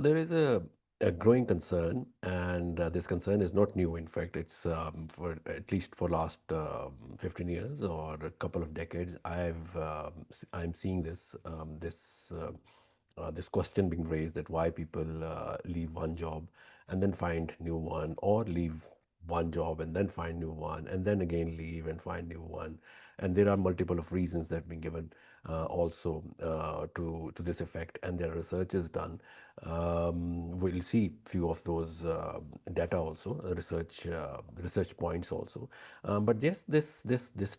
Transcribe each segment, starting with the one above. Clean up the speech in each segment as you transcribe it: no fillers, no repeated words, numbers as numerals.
There is a growing concern, and this concern is not new. In fact, it's for at least for last 15 years or a couple of decades. I'm seeing this question being raised that why people leave one job and then find new one, or leave one job and then find new one, and then again leave and find new one. And there are multiple of reasons that have been given also to this effect, and there are researches done. We'll see few of those data also, research points also. But yes, this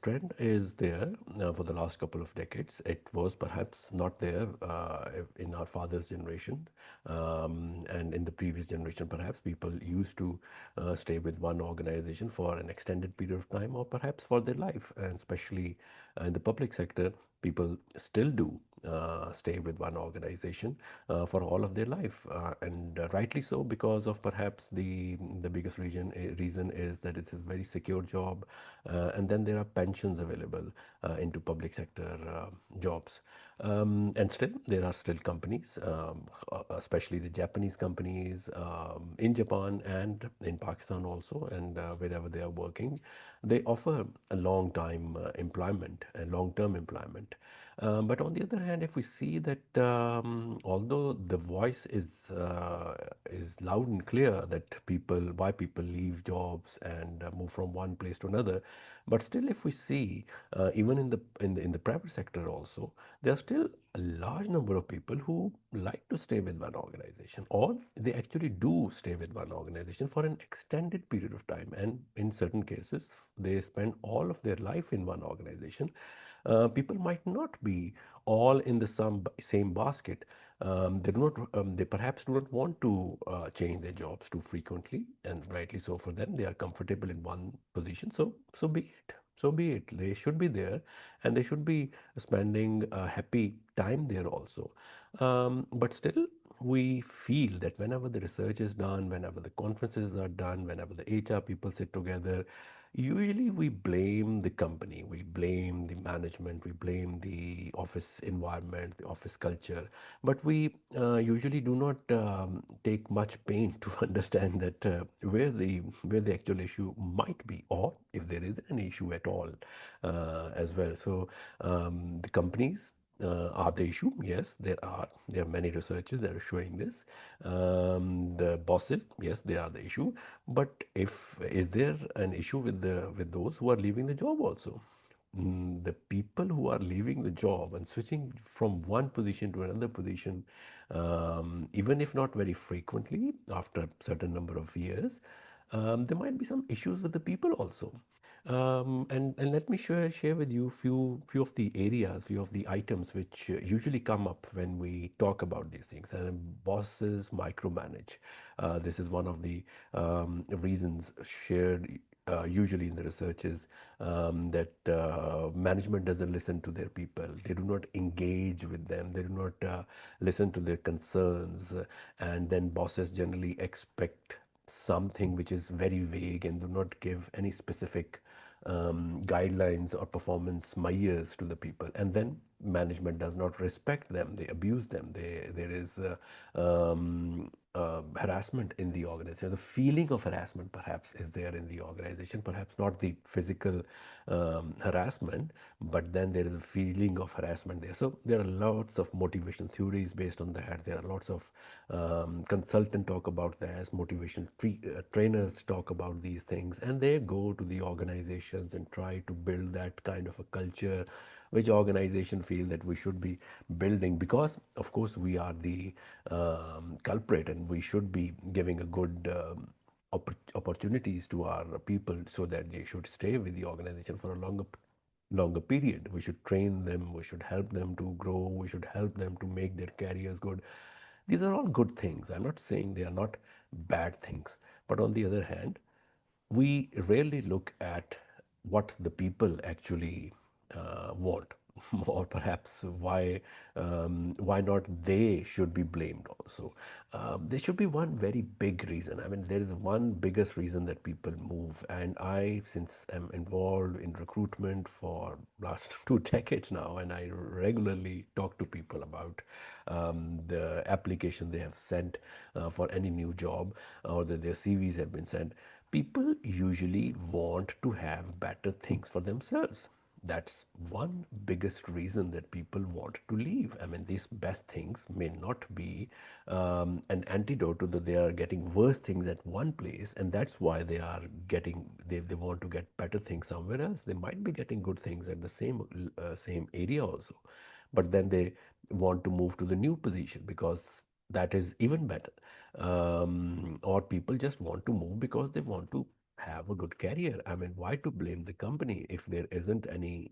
trend is there for the last couple of decades. It was perhaps not there in our father's generation, and in the previous generation. Perhaps people used to stay with one organization for an extended period of time, or perhaps for their life. And especially in the public sector, people still do stay with one organization for all of their life, and rightly so, because of perhaps the biggest reason is that it's a very secure job, and then there are pensions available into public sector jobs. And still, there are still companies, especially the Japanese companies in Japan and in Pakistan also, and wherever they are working, they offer a long time employment and long term employment. But on the other hand, if we see that although the voice is loud and clear that why people leave jobs and move from one place to another, but still, if we see even in the private sector also, there are still a large number of people who like to stay with one organization, or they actually do stay with one organization for an extended period of time, and in certain cases, they spend all of their life in one organization. People might not be all in the same basket. They perhaps do not want to change their jobs too frequently, and rightly so for them. They are comfortable in one position, so be it. So be it. They should be there, and they should be spending a happy time there also. But still, we feel that whenever the research is done, whenever the conferences are done, whenever the HR people sit together, usually we blame the company, we blame the management, we blame the office environment, the office culture, but we usually do not take much pain to understand that where the actual issue might be, or if there is an issue at all as well. So the companies are the issue. Yes, there are many researchers that are showing this. The bosses, yes, they are the issue. But if is there an issue with those who are leaving the job also? The people who are leaving the job and switching from one position to another position, even if not very frequently, after a certain number of years, there might be some issues with the people also. And let me share with you few of the areas, few of the items which usually come up when we talk about these things. And bosses micromanage. This is one of the reasons shared usually in the researches, that management doesn't listen to their people. They do not engage with them. They do not listen to their concerns. And then bosses generally expect something which is very vague and do not give any specific guidelines or performance measures to the people. And then management does not respect them. They abuse them. There is harassment in the organization. The feeling of harassment perhaps is there in the organization, perhaps not the physical harassment, but then there is a feeling of harassment there. So there are lots of motivation theories based on that. There are lots of consultant talk about that, motivation trainers talk about these things, and they go to the organizations and try to build that kind of a culture which organization feel that we should be building, because of course we are the culprit, and we should be giving a good opportunities to our people so that they should stay with the organization for a longer period. We should train them, we should help them to grow, we should help them to make their careers good. These are all good things. I'm not saying they are not bad things. But on the other hand, we rarely look at what the people actually want. or perhaps why not they should be blamed also. There should be one very big reason. I mean, there is one biggest reason that people move, and I, since I'm involved in recruitment for last 2 decades now, and I regularly talk to people about the application they have sent for any new job, or that their CVs have been sent. People usually want to have better things for themselves. That's one biggest reason that people want to leave. I mean, these best things may not be an antidote to that they are getting worse things at one place, and that's why they are getting they want to get better things somewhere else. They might be getting good things at the same area also, but then they want to move to the new position because that is even better. Or people just want to move because they want to have a good career. I mean, why to blame the company if there isn't any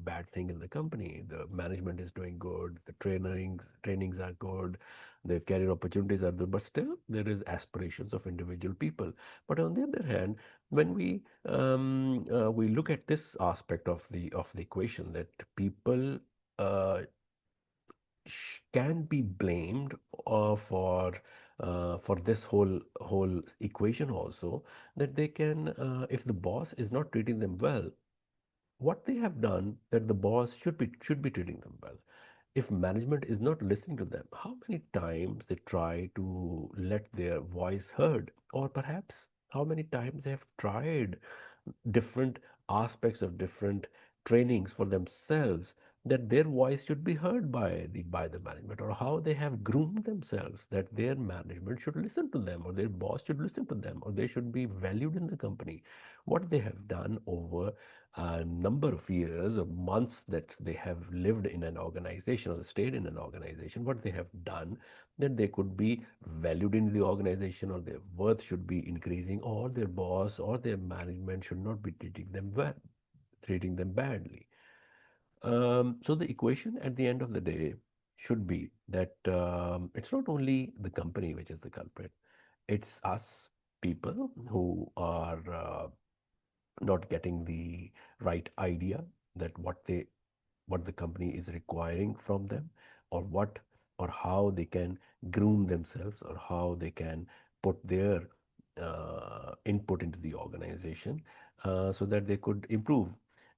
bad thing in the company? The management is doing good, the trainings are good, the career opportunities are good, but still there is aspirations of individual people. But on the other hand, when we look at this aspect of the equation, that people uh, can be blamed for this whole equation also, that they can, if the boss is not treating them well, what they have done, that the boss should be treating them well. If management is not listening to them, how many times they try to let their voice heard, or perhaps how many times they have tried different aspects of different trainings for themselves, that their voice should be heard by the management, or how they have groomed themselves that their management should listen to them, or their boss should listen to them, or they should be valued in the company. What they have done over a number of years or months that they have lived in an organization or stayed in an organization, what they have done, that they could be valued in the organization, or their worth should be increasing, or their boss or their management should not be treating them well, treating them badly. So the equation at the end of the day should be that it's not only the company which is the culprit, it's us people who are not getting the right idea that what the company is requiring from them, or what or how they can groom themselves, or how they can put their input into the organization so that they could improve.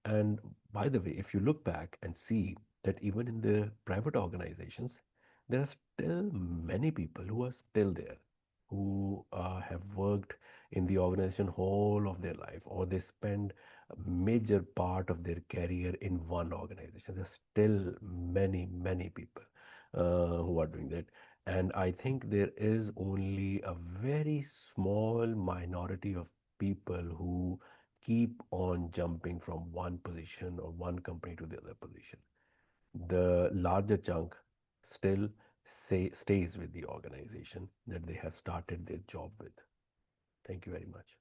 And by the way, if you look back and see that even in the private organizations, there are still many people who are still there, who have worked in the organization whole of their life, or they spend a major part of their career in one organization. There's still many people who are doing that. And I think there is only a very small minority of people who keep on jumping from one position or one company to the other position. The larger chunk still stays with the organization that they have started their job with. Thank you very much.